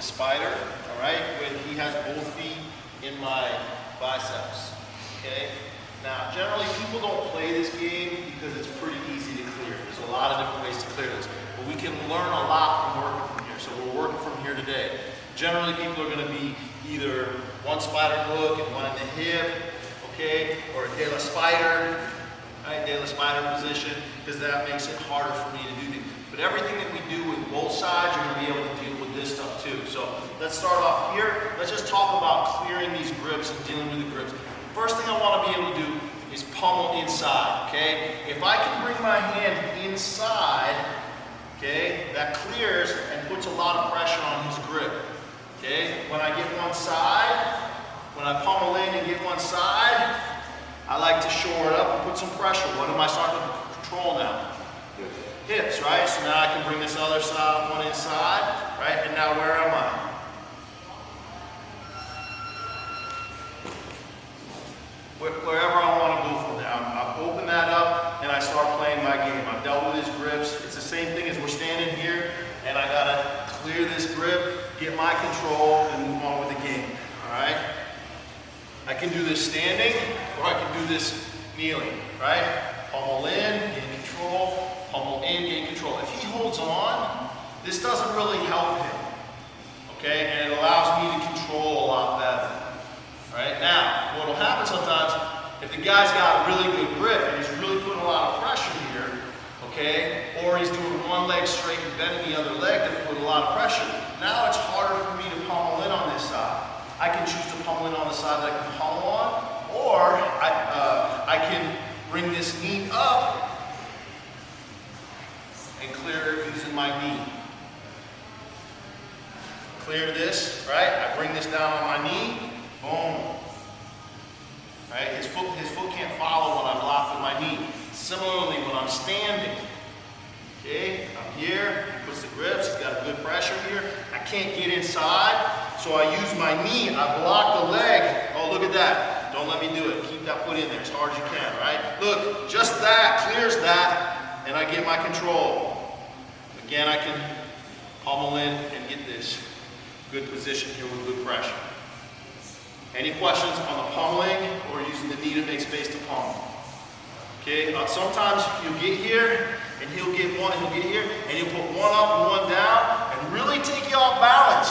spider, all right, when he has both feet in my biceps, okay? Now, generally people don't play this game because it's pretty easy to clear. There's a lot of different ways to clear this, but we can learn a lot from working from here. So we're working from here today. Generally people are gonna be either one spider hook and one in the hip, okay, or a de la spider, right, de la spider position, because that makes it harder for me to do things. But everything that we do with both sides, you're gonna be able to deal with this stuff too. So let's start off here. Let's just talk about clearing these grips and dealing with the grips. First thing I want to be able to do is pummel inside, okay? If I can bring my hand inside, okay, that clears and puts a lot of pressure on his grip, okay? When I get one side, when I pummel in and get one side, I like to shore it up and put some pressure. What am I starting to control now? Hips, right? So now I can bring this other side, one inside, right? And now where am I? Wherever I want to go from there. I've opened that up and I start playing my game. I've dealt with his grips. It's the same thing as we're standing here and I gotta clear this grip, get my control, and move on with the game. Alright? I can do this standing or I can do this kneeling, right? Pummel in, gain control, pummel in, gain control. If he holds on, this doesn't really help him. Okay? And it allows me to control a lot better. Right? Now, what will happen sometimes, if the guy's got a really good grip and he's really putting a lot of pressure here, okay, or he's doing one leg straight and bending the other leg to put a lot of pressure, now it's harder for me to pummel in on this side. I can choose to pummel in on the side that I can pummel on, or I can bring this knee up and clear it using my knee. Clear this, right? I bring this down on my knee. Boom. Right? His foot can't follow when I'm locked with my knee. Similarly, when I'm standing, okay, I'm here, he puts the grips, he's got a good pressure here. I can't get inside, so I use my knee. I block the leg. Oh, look at that. Don't let me do it. Keep that foot in there as hard as you can, right? Look, just that clears that, and I get my control. Again, I can pummel in and get this good position here with good pressure. Any questions on the pummeling or using the knee to make space to pummel? Okay, sometimes you'll get here and he'll get one, and he'll get here, and you'll put one up and one down and really take you off balance,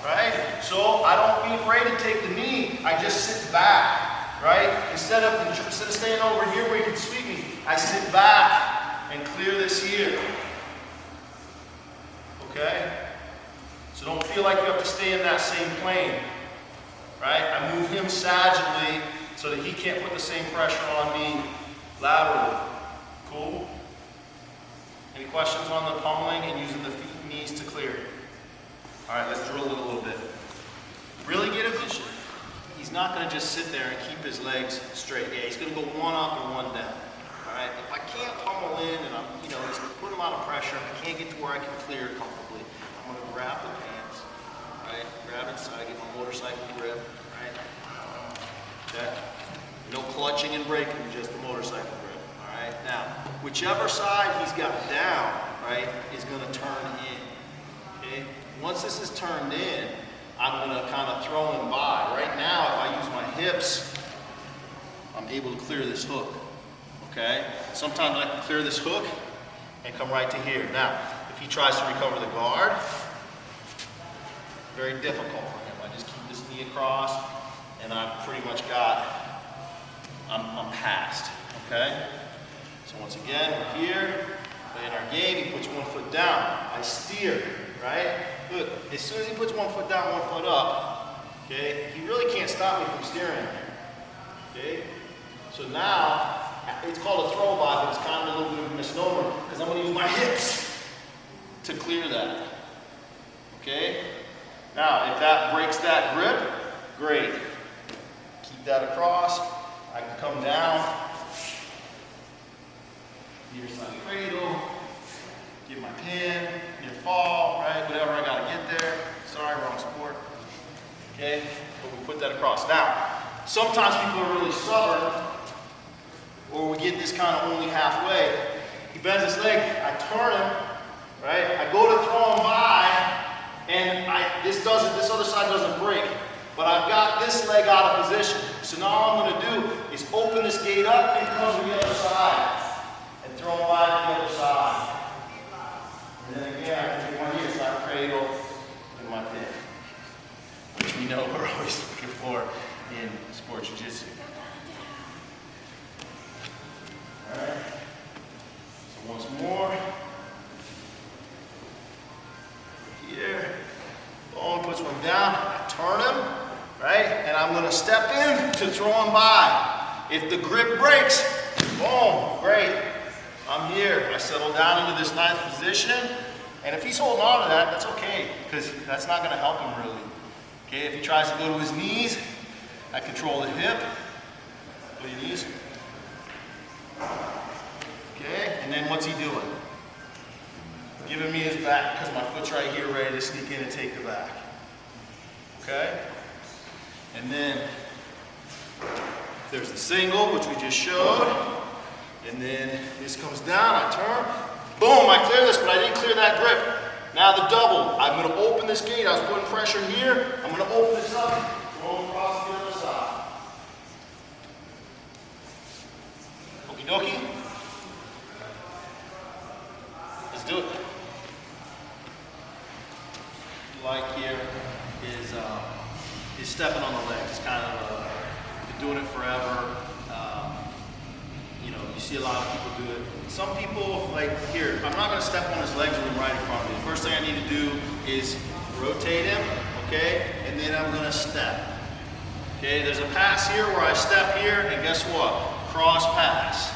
right? So I don't be afraid to take the knee, I just sit back, right? Instead of staying over here where you can sweep me, I sit back and clear this here, okay? So don't feel like you have to stay in that same plane. Right? I move him sagittally so that he can't put the same pressure on me laterally. Cool? Any questions on the pummeling and using the feet and knees to clear? Alright, let's drill it a little bit. Really get a vision. He's not going to just sit there and keep his legs straight. Yeah, he's going to go one up and one down. Alright, if I can't pummel in and I'm, it's putting a lot of pressure, I can't get to where I can clear it comfortably, I'm going to grab the pants. Right? Grab inside, get my motorcycle grip, right? Okay? No clutching and braking, just the motorcycle grip. Alright? Now, whichever side he's got down, right, is going to turn in. Okay? Once this is turned in, I'm going to kind of throw him by. Right now, if I use my hips, I'm able to clear this hook. Okay? Sometimes I can clear this hook and come right to here. Now, if he tries to recover the guard, very difficult for him. I just keep this knee across and I've pretty much I'm past, okay? So once again, we're here, playing our game, he puts one foot down, I steer, right? Look, as soon as he puts one foot down, one foot up, okay, he really can't stop me from steering here, okay? So now, it's called a throw by, but it's kind of a little bit of a misnomer because I'm going to use my hips to clear that, okay? Now, if that breaks that grip, great. Keep that across. I can come down, near side cradle, get my pin, near fall, right? Whatever I gotta get there. Sorry, wrong sport. Okay, but we put that across. Now, sometimes people are really stubborn, or we get this kind of only halfway. He bends his leg, I turn him, right? I go to throw him by, and this doesn't side doesn't break. But I've got this leg out of position. So now all I'm going to do is open this gate up and come to the other side. And throw him wide to the other side. And then again, I can do one here, so I cradle in my pin. Which we know we're always looking for in sport jiu-jitsu. Alright. So once more. Here. Boom, puts one down. I turn him. Right? And I'm going to step in to throw him by. If the grip breaks, boom, great. I'm here. I settle down into this ninth position. And if he's holding on to that, that's okay, because that's not going to help him really. Okay, if he tries to go to his knees, I control the hip. Go to your knees. Okay, and then what's he doing? Giving me his back, because my foot's right here ready to sneak in and take the back. Okay? And then there's the single, which we just showed. And then this comes down, I turn. Boom, I clear this, but I didn't clear that grip. Now the double. I'm going to open this gate. I was putting pressure here. I'm going to open this up, throw him across the other side. Okie dokie. Let's do it. What I like here is stepping on the legs. It's kind of, been doing it forever. You know, you see a lot of people do it. Some people, like here, I'm not going to step on his legs when I'm right in front of me. The first thing I need to do is rotate him, okay? And then I'm going to step. Okay, there's a pass here where I step here, and guess what? Cross pass.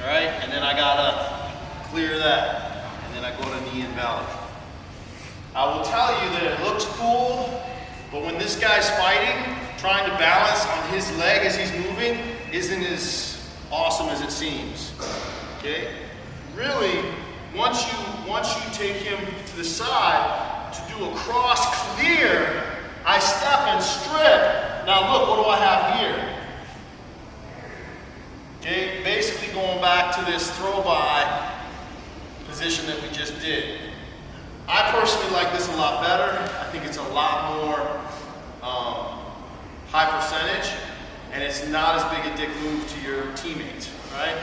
All right, and then I got to clear that. And then I go to knee and belly. I will tell you that it looks cool, but when this guy's fighting, trying to balance on his leg as he's moving isn't as awesome as it seems. Okay? Really, once you take him to the side to do a cross clear, I step and strip. Now look, what do I have here? Okay, basically going back to this throw by position that we just did. I personally like this a lot better. I think it's a lot more high percentage, and it's not as big a dick move to your teammates, right?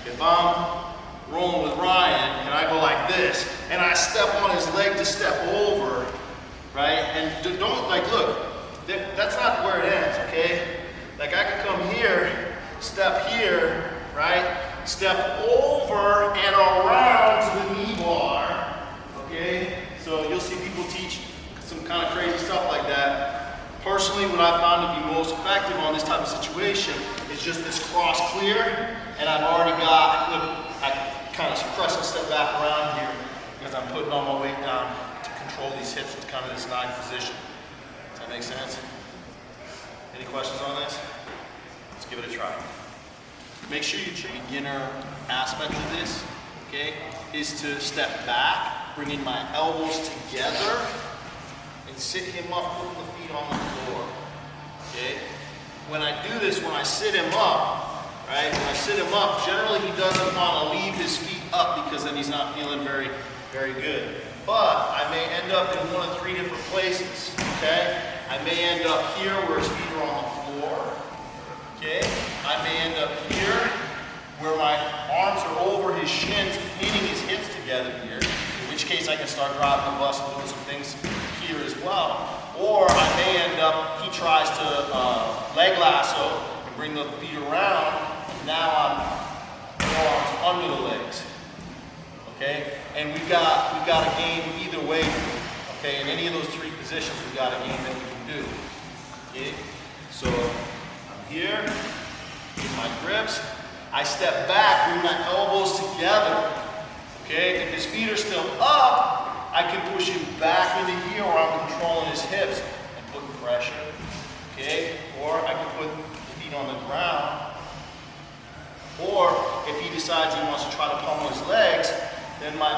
If I'm rolling with Ryan and I go like this, and I step on his leg to step over, right? And don't, like, look, that's not where it ends, okay? Like, I can come here, step here, right? Step over and around to the knee bar, okay? So you'll see people teach some kind of crazy stuff like that. Personally, what I've found to be most effective on this type of situation is just this cross clear, and I've already got, look, I kind of crescent step back around here because I'm putting all my weight down to control these hips with kind of this 9 position. Does that make sense? Any questions on this? Let's give it a try. Make sure your beginner aspect of this, okay, is to step back, bringing my elbows together, and sit him up, putting the feet on the floor, okay? When I do this, when I sit him up, right, when I sit him up, generally he doesn't want to leave his feet up because then he's not feeling very, very good. But I may end up in 1 of 3 different places, okay? I may end up here where his feet are on the floor, okay? I may end up here where my arms are over his shins, pinning his hips together here, in which case I can start driving the bus and doing some things here as well. Or I may end up, he tries to leg lasso and bring the feet around, and now I'm forearms under the legs, okay? And we've got a game either way, okay? In any of those 3 positions, we've got a game that we can do, okay? So I'm here, get my grips, I step back, bring my elbows together, okay? If his feet are still up, I can push him back into here where I'm controlling his hips and putting pressure, okay? Or I can put the feet on the ground. Or if he decides he wants to try to pummel his legs, then my